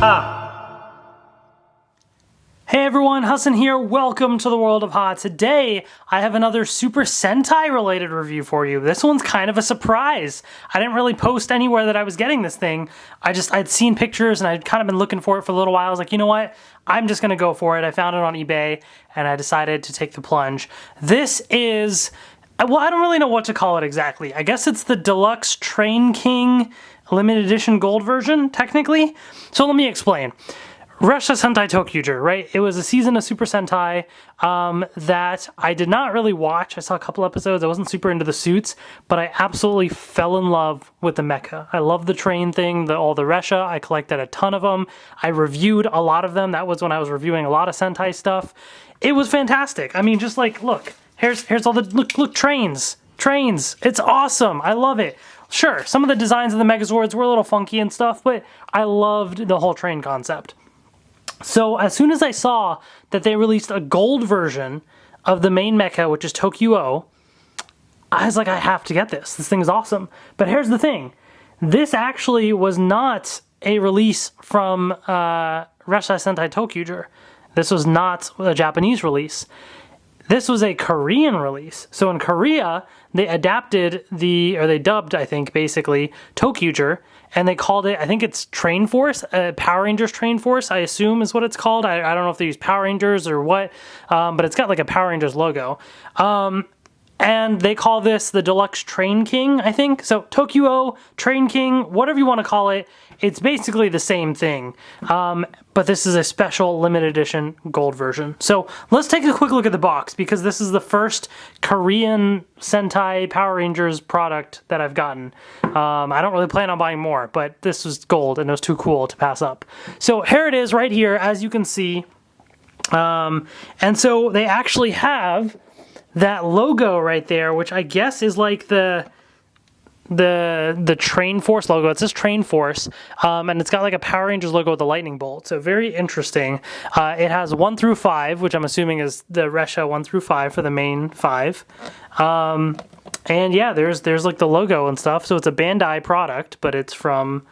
Mecha! Hey everyone, Hassan here. Welcome to the world of Ha. Today, I have another Super Sentai related review for you. This one's kind of a surprise. I didn't really post anywhere that I was getting this thing. I'd seen pictures and I'd kind of been looking for it for a little while. I was like, you know what? I'm just gonna go for it. I found it on eBay and I decided to take the plunge. This is, well, I don't really know what to call it exactly. I guess it's the Deluxe Train King limited edition gold version, technically. So let me explain. Ressha Sentai ToQger, right? It was a season of Super Sentai that I did not really watch. I saw a couple episodes. I wasn't super into the suits, but I absolutely fell in love with the mecha. I love the train thing, all the Ressha. I collected a ton of them. I reviewed a lot of them. That was when I was reviewing a lot of Sentai stuff. It was fantastic. I mean, just like, look, here's all the, look, trains. It's awesome. I love it. Sure, some of the designs of the Megazords were a little funky and stuff, but I loved the whole train concept. So as soon as I saw that they released a gold version of the main mecha, which is ToQ-Oh, I was like, I have to get this. This thing is awesome. But here's the thing. This actually was not a release from Ressha Sentai ToQger. This was not a Japanese release. This was a Korean release. So in Korea, they adapted they dubbed, I think, basically, ToQger, and they called it, I think it's Train Force, Power Rangers Train Force, I assume is what it's called. I don't know if they use Power Rangers or what, but it's got like a Power Rangers logo. And they call this the Deluxe Train King, I think. So ToQ-Oh, Train King, whatever you want to call it, it's basically the same thing. But this is a special limited edition gold version. So let's take a quick look at the box because this is the first Korean Sentai Power Rangers product that I've gotten. I don't really plan on buying more, but this was gold and it was too cool to pass up. So here it is right here, as you can see. And so they actually have that logo right there, which I guess is like the Train Force logo. It says Train Force, and it's got like a Power Rangers logo with a lightning bolt. So very interesting. It has 1 through 5, which I'm assuming is the Ressha 1 through 5 for the main 5. And yeah, there's like the logo and stuff. So it's a Bandai product, but it's from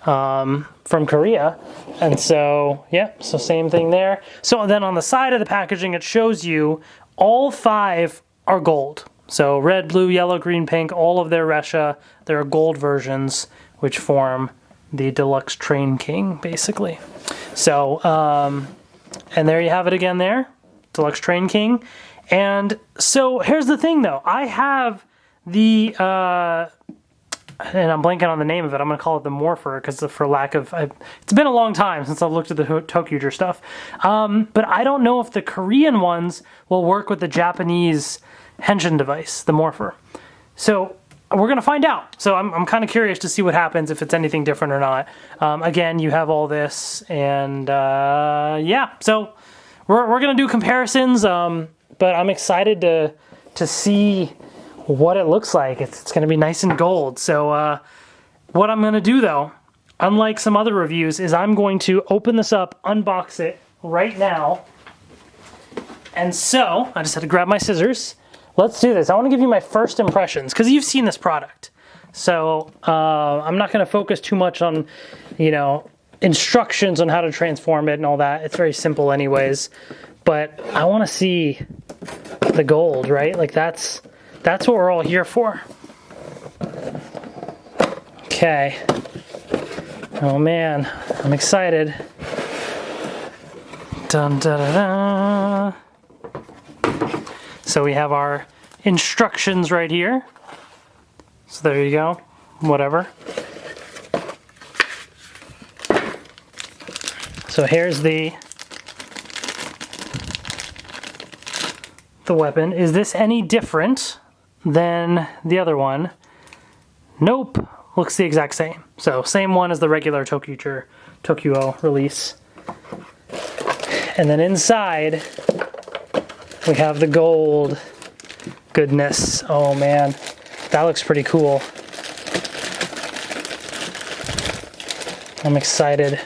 Korea. And so yeah, so same thing there. So then on the side of the packaging, it shows you all 5 are gold. So red, blue, yellow, green, pink, all of their Ressha, there are gold versions, which form the Deluxe Train King, basically. So, and there you have it again there, Deluxe Train King. And so here's the thing though, I have the, and I'm blanking on the name of it. I'm going to call it the Morpher because for lack of... it's been a long time since I've looked at the ToQger stuff. But I don't know if the Korean ones will work with the Japanese Henshin device, the Morpher. So we're going to find out. So I'm kind of curious to see what happens, if it's anything different or not. Again, you have all this. And yeah, so we're going to do comparisons. But I'm excited to see what it looks like. It's going to be nice and gold. So what I'm going to do though, unlike some other reviews, is I'm going to open this up, unbox it right now. And so I just had to grab my scissors. Let's do this. I want to give you my first impressions because you've seen this product. So I'm not going to focus too much on, instructions on how to transform it and all that. It's very simple anyways. But I want to see the gold, right? Like that's what we're all here for. Okay. Oh man, I'm excited. Dun, da, da, da. So we have our instructions right here. So there you go. Whatever. So here's the weapon. Is this any different than the other one? Nope, looks the exact same. So same one as the regular ToQ-Oh release. And then inside we have the gold goodness. Oh man, that looks pretty cool. I'm excited.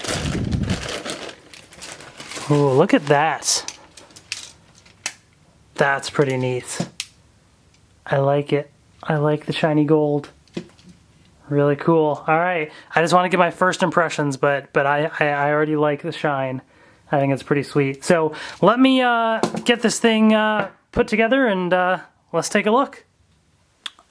Ooh, look at that. That's pretty neat. I like it. I like the shiny gold. Really cool. All right, I just want to get my first impressions, but I already like the shine. I think it's pretty sweet. So let me get this thing put together and let's take a look.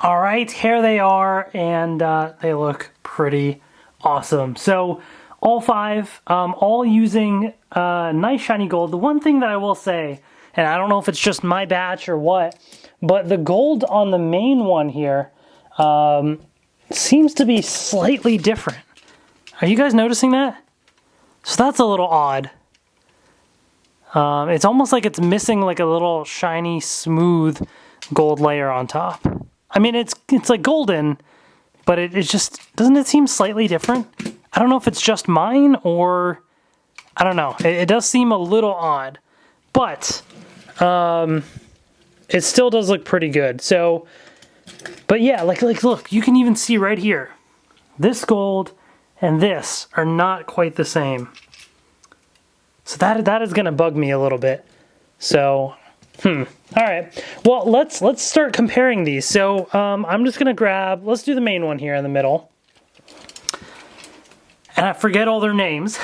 All right, here they are, and they look pretty awesome. So all five, all using nice shiny gold. The one thing that I will say, and I don't know if it's just my batch or what, but the gold on the main one here seems to be slightly different. Are you guys noticing that? So that's a little odd. It's almost like it's missing like a little shiny, smooth gold layer on top. I mean, it's like golden, but it just, doesn't it seem slightly different? I don't know if it's just mine or, I don't know. It does seem a little odd, but it still does look pretty good. So, but yeah, like look, you can even see right here, this gold and this are not quite the same. So that is gonna bug me a little bit. So, all right. Well, let's start comparing these. So I'm just gonna grab, let's do the main one here in the middle. And I forget all their names.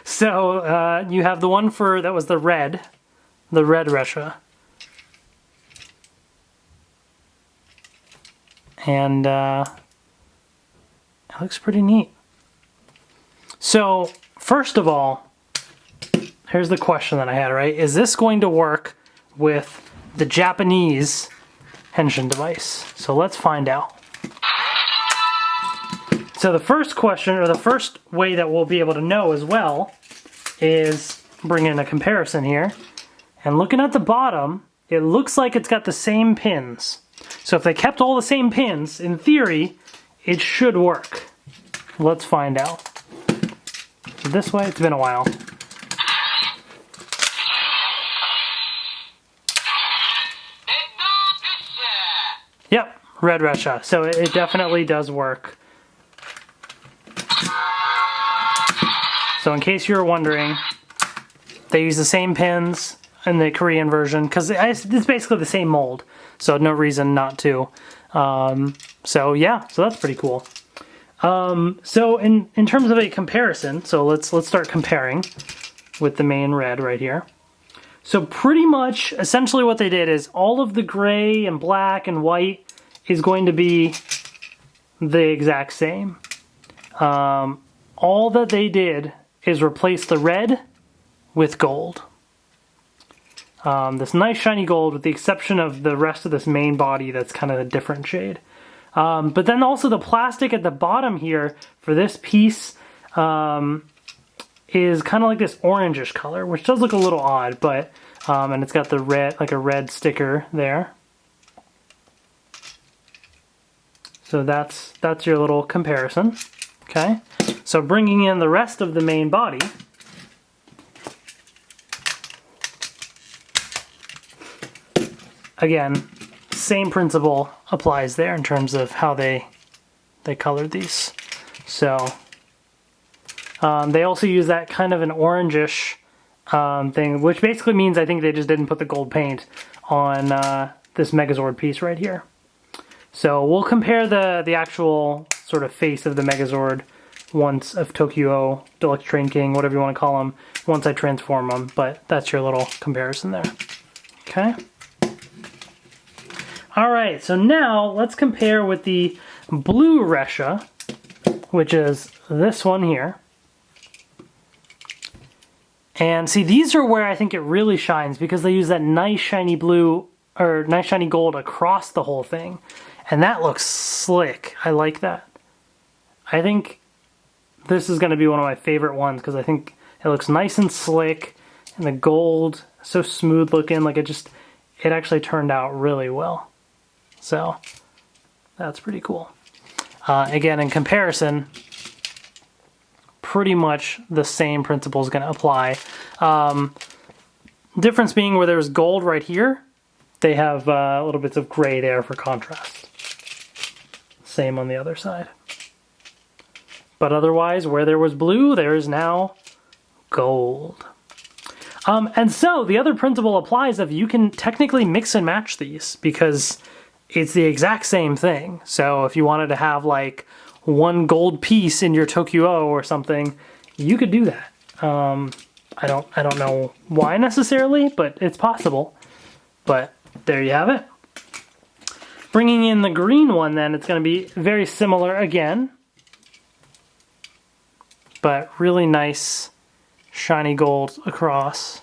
So you have the one that was the red Ressha. And it looks pretty neat. So first of all, here's the question that I had, right? Is this going to work with the Japanese henshin device? So let's find out. So the first question, or the first way that we'll be able to know as well, is bring in a comparison here. And looking at the bottom, it looks like it's got the same pins. So if they kept all the same pins, in theory, it should work. Let's find out. This way, it's been a while. Yep, red Ressha. So it definitely does work. So in case you were wondering, they use the same pins in the Korean version because it's basically the same mold. So no reason not to. So yeah, so that's pretty cool. So in terms of a comparison, so let's start comparing with the main red right here. So pretty much, essentially what they did is all of the gray and black and white is going to be the exact same. All that they did is replace the red with gold. This nice shiny gold with the exception of the rest of this main body that's kind of a different shade. But then also the plastic at the bottom here for this piece is kind of like this orangish color, which does look a little odd, but and it's got the red, like a red sticker there. So that's your little comparison. Okay, so bringing in the rest of the main body. Again, same principle applies there in terms of how they colored these. So they also use that kind of an orangish thing, which basically means I think they just didn't put the gold paint on this Megazord piece right here. So we'll compare the actual sort of face of the Megazord once of ToQ-Oh, Deluxe Train King, whatever you want to call them, once I transform them. But that's your little comparison there. Okay. All right, so now let's compare with the blue Ressha, which is this one here. And see, these are where I think it really shines because they use that nice shiny blue, or nice shiny gold across the whole thing. And that looks slick. I like that. I think this is going to be one of my favorite ones because I think it looks nice and slick, and the gold, so smooth looking, like it actually turned out really well. So that's pretty cool. Again, in comparison, pretty much the same principle is going to apply. Difference being where there's gold right here, they have little bits of gray there for contrast. Same on the other side. But otherwise, where there was blue, there is now gold. And so the other principle applies of you can technically mix and match these because it's the exact same thing. So if you wanted to have like one gold piece in your ToQ-Oh or something, you could do that. I don't know why necessarily, but it's possible. But there you have it. Bringing in the green one then, it's going to be very similar again. But really nice shiny gold across.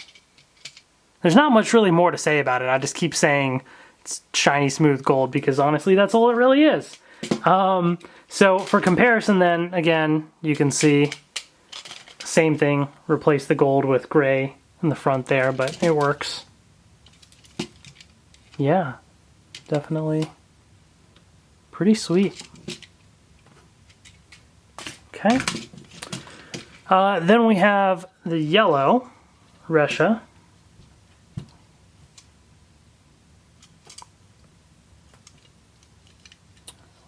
There's not much really more to say about it. I just keep saying it's shiny smooth gold because honestly that's all it really is. So for comparison then, again, you can see same thing. Replace the gold with gray in the front there, but it works. Yeah, definitely pretty sweet. Okay. Then we have the yellow Ressha.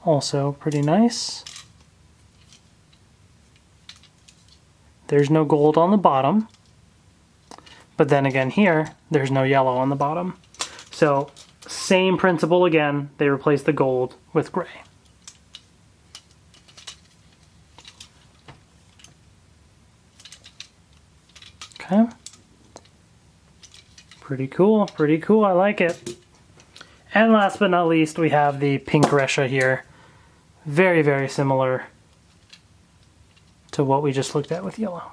Also pretty nice. There's no gold on the bottom. But then again here, there's no yellow on the bottom. So same principle again, they replace the gold with gray. Okay. Pretty cool, I like it. And last but not least, we have the pink Ressha here. Very, very similar to what we just looked at with yellow.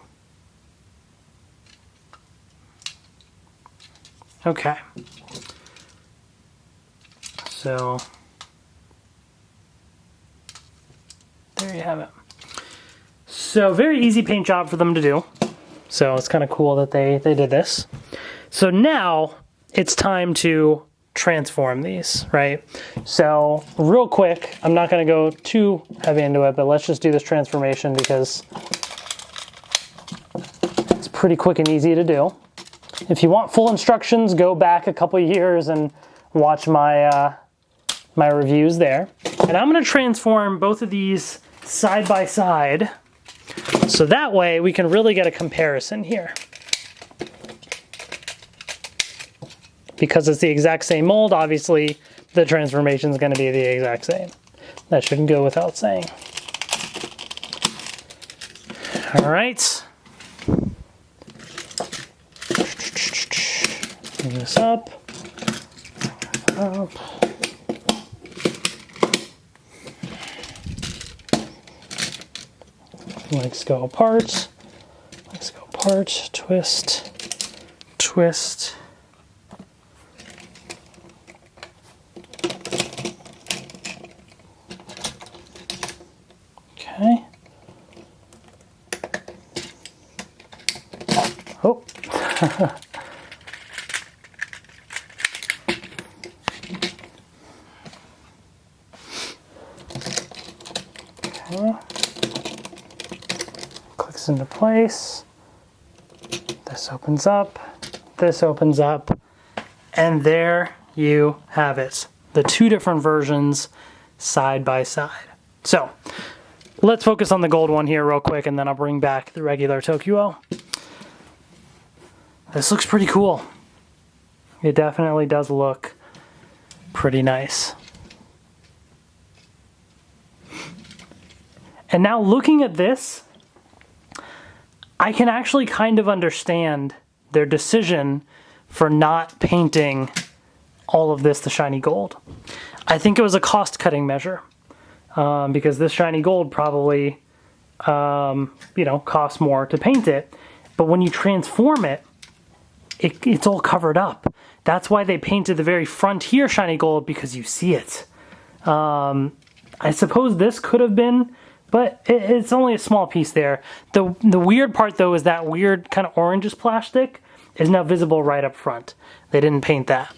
Okay. So, there you have it. So, very easy paint job for them to do. So, it's kind of cool that they did this. So now, it's time to transform these, right? So real quick, I'm not going to go too heavy into it, but let's just do this transformation because it's pretty quick and easy to do. If you want full instructions, go back a couple years and watch my my reviews there. And I'm going to transform both of these side by side so that way we can really get a comparison here. Because it's the exact same mold, obviously, the transformation is going to be the exact same. That shouldn't go without saying. All right. Bring this up. Legs go apart. Legs go apart. Twist. Twist. Okay. Oh. Okay. Clicks into place. This opens up. This opens up. And there you have it. The two different versions side by side. So, let's focus on the gold one here real quick, and then I'll bring back the regular ToQ-Oh. This looks pretty cool. It definitely does look pretty nice. And now looking at this, I can actually kind of understand their decision for not painting all of this the shiny gold. I think it was a cost-cutting measure. Because this shiny gold probably, costs more to paint it. But when you transform it, it's all covered up. That's why they painted the very front here shiny gold, because you see it. I suppose this could have been, but it's only a small piece there. The weird part, though, is that weird kind of orangish plastic is now visible right up front. They didn't paint that.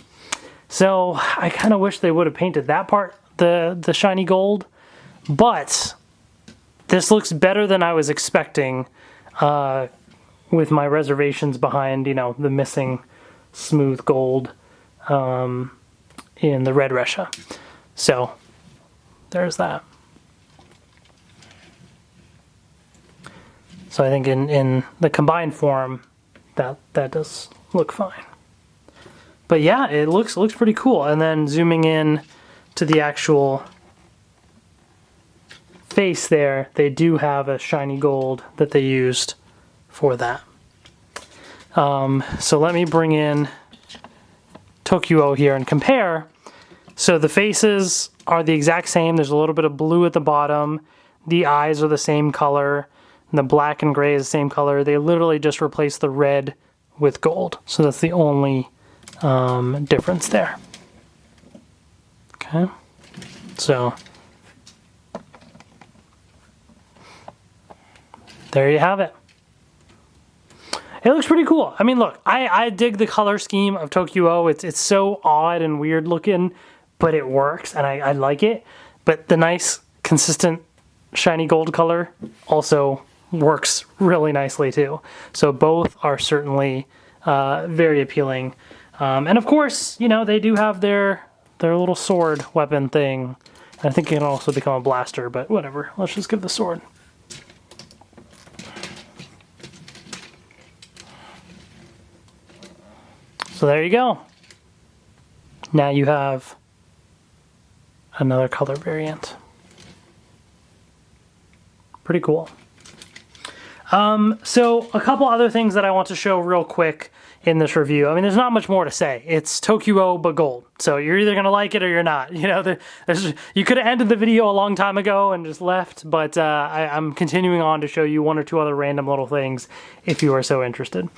So I kind of wish they would have painted that part, the shiny gold. But this looks better than I was expecting with my reservations behind, the missing smooth gold in the red Ressha. So there's that. So I think in the combined form, that does look fine. But yeah, it looks pretty cool. And then zooming in to the actual face there, they do have a shiny gold that they used for that. So let me bring in ToQ-Oh here and compare. So the faces are the exact same. There's a little bit of blue at the bottom. The eyes are the same color. And the black and gray is the same color. They literally just replaced the red with gold. So that's the only difference there. Okay. So there you have it. It looks pretty cool. I mean, look, I dig the color scheme of ToQ-Oh. It's so odd and weird looking, but it works, and I like it. But the nice, consistent, shiny gold color also works really nicely too. So both are certainly very appealing. And of course, you know, they do have their little sword weapon thing. I think it can also become a blaster, but whatever. Let's just give the sword. So there you go. Now you have another color variant. Pretty cool. So a couple other things that I want to show real quick in this review. I mean, there's not much more to say. It's ToQ-Oh but gold. So you're either going to like it or you're not. You know, you could have ended the video a long time ago and just left, but I'm continuing on to show you one or two other random little things if you are so interested.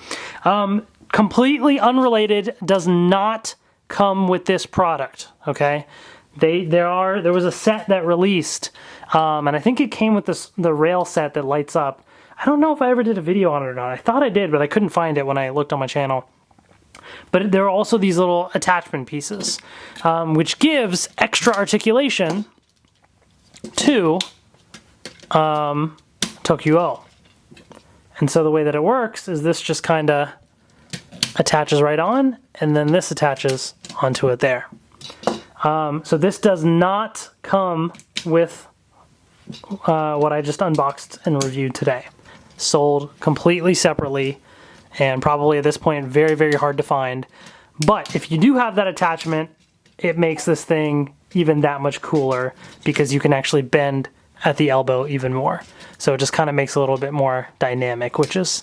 Completely unrelated, does not come with this product, okay? There was a set that released, and I think it came with the rail set that lights up. I don't know if I ever did a video on it or not. I thought I did, but I couldn't find it when I looked on my channel. But there are also these little attachment pieces, which gives extra articulation to ToQ-Oh. And so the way that it works is this just kind of attaches right on, and then this attaches onto it there. So this does not come with what I just unboxed and reviewed today. Sold completely separately, and probably at this point very, very hard to find. But if you do have that attachment, it makes this thing even that much cooler because you can actually bend at the elbow even more. So it just kind of makes it a little bit more dynamic, which is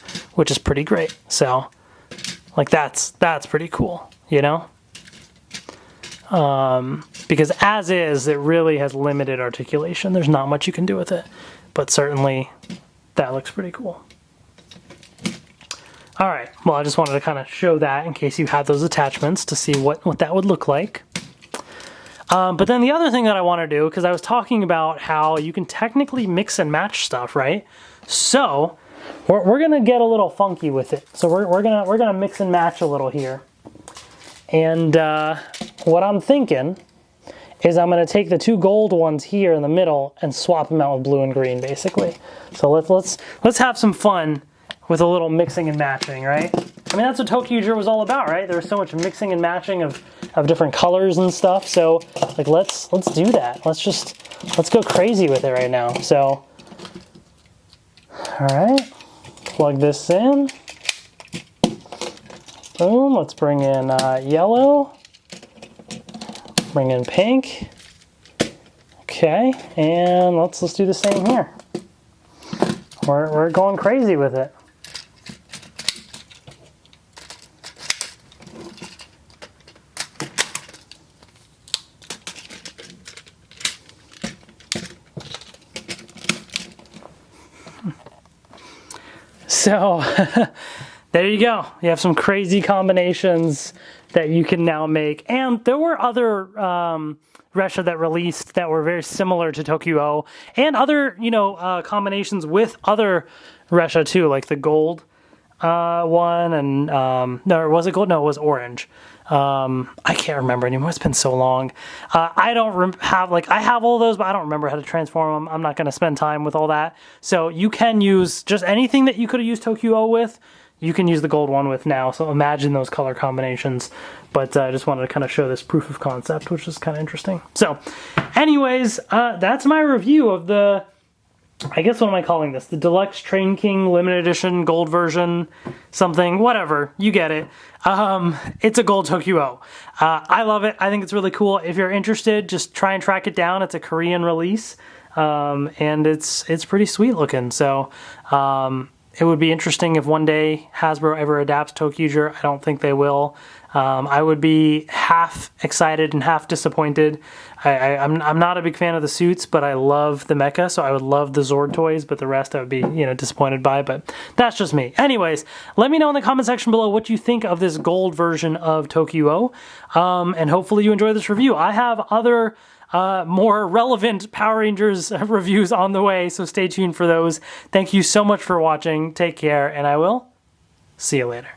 pretty great. So like that's pretty cool, you know? Because as is, it really has limited articulation. There's not much you can do with it, but certainly that looks pretty cool. All right, well, I just wanted to kind of show that in case you had those attachments to see what that would look like. But then the other thing that I want to do, because I was talking about how you can technically mix and match stuff, right? So we're gonna get a little funky with it. So we're gonna mix and match a little here. And what I'm thinking is I'm gonna take the two gold ones here in the middle and swap them out with blue and green, basically. So let's have some fun with a little mixing and matching, right? I mean, that's what ToQger was all about, right? There was so much mixing and matching of different colors and stuff. So like let's do that. Let's go crazy with it right now. So all right, plug this in. Boom, let's bring in yellow. Bring in pink. Okay, and let's do the same here. We're going crazy with it. So there you go. You have some crazy combinations that you can now make. And there were other Ressha that released that were very similar to ToQ-Oh, and other, combinations with other Ressha too, like the gold one, and no, was it gold? No, it was orange. I can't remember anymore. It's been so long. I don't have, I have all those, but I don't remember how to transform them. I'm not going to spend time with all that. So you can use just anything that you could have used ToQ-Oh with, you can use the gold one with now. So imagine those color combinations. But I just wanted to kind of show this proof of concept, which is kind of interesting. So anyways, that's my review of the I guess what am I calling this? The Deluxe Train King Limited Edition Gold version, something, whatever, you get it. It's a gold ToQ-Oh. I love it. I think it's really cool. If you're interested, just try and track it down. It's a Korean release, and it's pretty sweet looking. So it would be interesting if one day Hasbro ever adapts ToQger. I don't think they will. I would be half excited and half disappointed. I'm not a big fan of the suits, but I love the mecha, so I would love the Zord toys, but the rest I would be, disappointed by, but that's just me. Anyways, let me know in the comment section below what you think of this gold version of ToQ-Oh, and hopefully you enjoy this review. I have other more relevant Power Rangers reviews on the way, so stay tuned for those. Thank you so much for watching. Take care, and I will see you later.